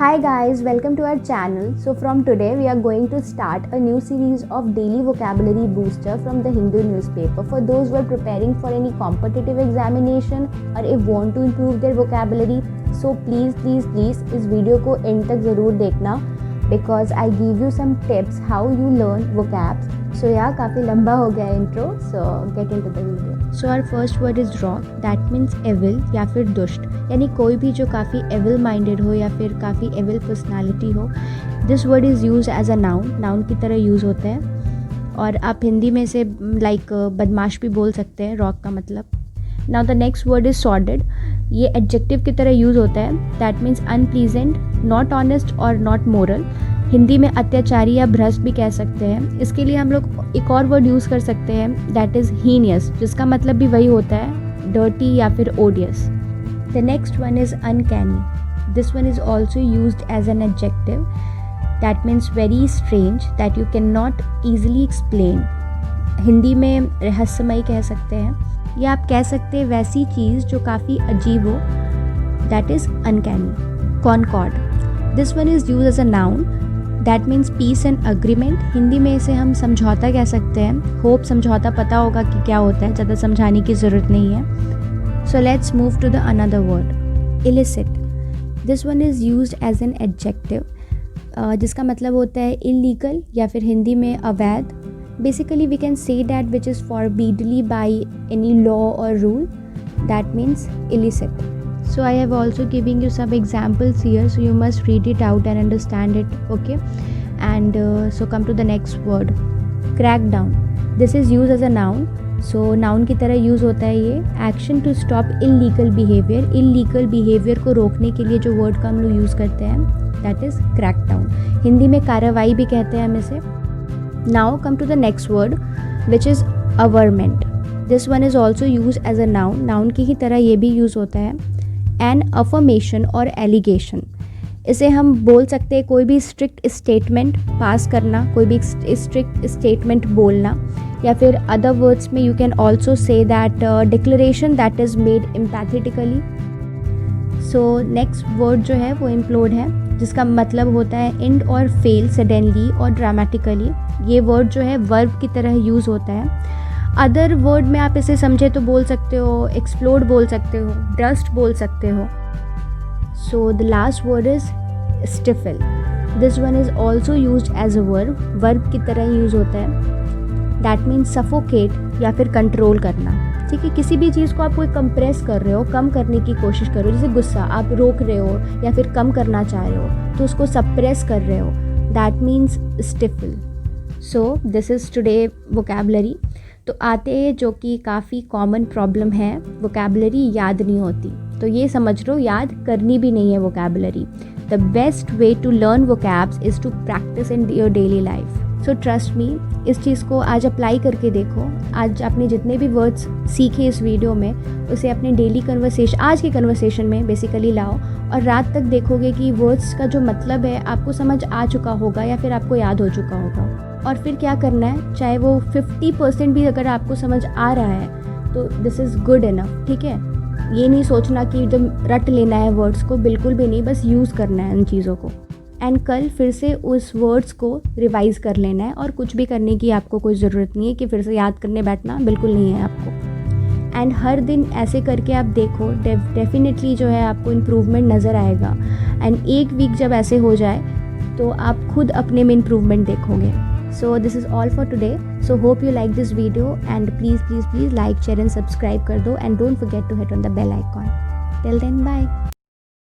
Hi guys, welcome to our channel. So from today we are going to start a new series of daily vocabulary booster from the Hindu newspaper for those who are preparing for any competitive examination or if want to improve their vocabulary. So please इस video को end तक ज़रूर देखना because I give you some tips how you learn vocabs. So yeah, काफ़ी लंबा हो गया intro, so get into the video. So our first word is wrong, that means evil या फिर दुष्ट, यानी कोई भी जो काफ़ी evil minded हो या फिर काफ़ी evil personality हो. This word is used as a noun की तरह यूज़ होता है और आप हिंदी में से like बदमाश भी बोल सकते हैं रॉक का मतलब. Now the next word is sordid. ये adjective की तरह यूज़ होता है. That means unpleasant, not honest और not moral. हिंदी में अत्याचारी या भ्रष्ट भी कह सकते हैं. इसके लिए हम लोग एक और वर्ड यूज़ कर सकते हैं, that is heinous, जिसका मतलब भी वही होता है, dirty या फिर odious. The next one is uncanny. This one is also used as an adjective. That means very strange, that you cannot easily explain. Hindi में रहस्यमय कह सकते हैं या आप कह सकते हैं वैसी चीज़ जो काफ़ी अजीब हो, that is uncanny. Concord. This one is used as a noun. That means peace and agreement. Hindi में इसे हम समझौता कह सकते हैं. होप समझौता पता होगा कि क्या होता है, ज़्यादा समझाने की ज़रूरत नहीं है. So let's move to the another word. Illicit. This one is used as an adjective. जिसका मतलब होता है illegal या फिर हिंदी में अवैध. Basically we can say that which is forbidden by any law or rule. That means illicit. So I have also giving you some examples here, so you must read it out and understand it, okay? And so come to the next word, crackdown. This is used as a noun. So noun की तरह use होता है ये. Action to stop illegal behavior. Illegal behavior को रोकने के लिए जो word का हम लोग यूज़ करते हैं, that is crackdown. हिंदी में कार्रवाई भी कहते हैं हम इसे. Now come to the next word, which is averment. This one is also used as a noun. Noun की ही तरह ये भी यूज़ होता है. An affirmation और allegation. इसे हम बोल सकते हैं कोई भी स्ट्रिक्ट स्टेटमेंट पास करना, कोई भी स्ट्रिक्ट स्टेटमेंट बोलना, या फिर अदर वर्ड्स में you can also say that declaration that is made empathetically. So next word जो है वो इम्प्लोड है, जिसका मतलब होता है एंड और फेल सडनली और ड्रामेटिकली. ये वर्ड जो है वर्ब की तरह यूज़ होता है. अदर वर्ड में आप इसे समझे तो बोल सकते हो एक्सप्लोड बोल सकते हो, ब्रस्ट बोल सकते हो. So the last word is stifle. This one is also used as a verb की तरह यूज़ होता है. दैट मीन्स सफोकेट या फिर कंट्रोल करना. ठीक है, किसी भी चीज़ को आप कोई कंप्रेस कर रहे हो, कम करने की कोशिश कर रहे हो, जैसे गुस्सा आप रोक रहे हो या फिर कम करना चाह रहे हो तो उसको सप्रेस कर रहे हो, that means stifle. So this is today vocabulary. तो आते हैं जो कि काफ़ी कॉमन प्रॉब्लम है, वोकैबुलरी याद नहीं होती. तो ये समझ लो याद करनी भी नहीं है vocabulary. The best way to learn vocabs is to practice in your daily life. So trust me, इस चीज़ को आज अप्लाई करके देखो. आज आपने जितने भी वर्ड्स सीखे इस वीडियो में उसे अपने डेली कन्वर्सेशन, आज के कन्वर्सेशन में बेसिकली लाओ और रात तक देखोगे कि वर्ड्स का जो मतलब है आपको समझ आ चुका होगा या फिर आपको याद हो चुका होगा. और फिर क्या करना है, चाहे वो 50% भी अगर आपको समझ आ रहा है तो दिस इज़ गुड इनफ. ठीक है, ये नहीं सोचना कि जब रट लेना है वर्ड्स को, बिल्कुल भी नहीं, बस यूज़ करना है उन चीज़ों को. एंड कल फिर से उस वर्ड्स को रिवाइज़ कर लेना है और कुछ भी करने की आपको कोई ज़रूरत नहीं है कि फिर से याद करने बैठना, बिल्कुल नहीं है आपको. एंड हर दिन ऐसे करके आप देखो, डेफिनेटली जो है आपको इम्प्रूवमेंट नज़र आएगा. एंड एक वीक जब ऐसे हो जाए तो आप खुद अपने में इम्प्रूवमेंट देखोगे. So this is all for today. So hope you like this video and please like, share and subscribe कर दो and don't forget to hit on the bell icon. Till then, bye.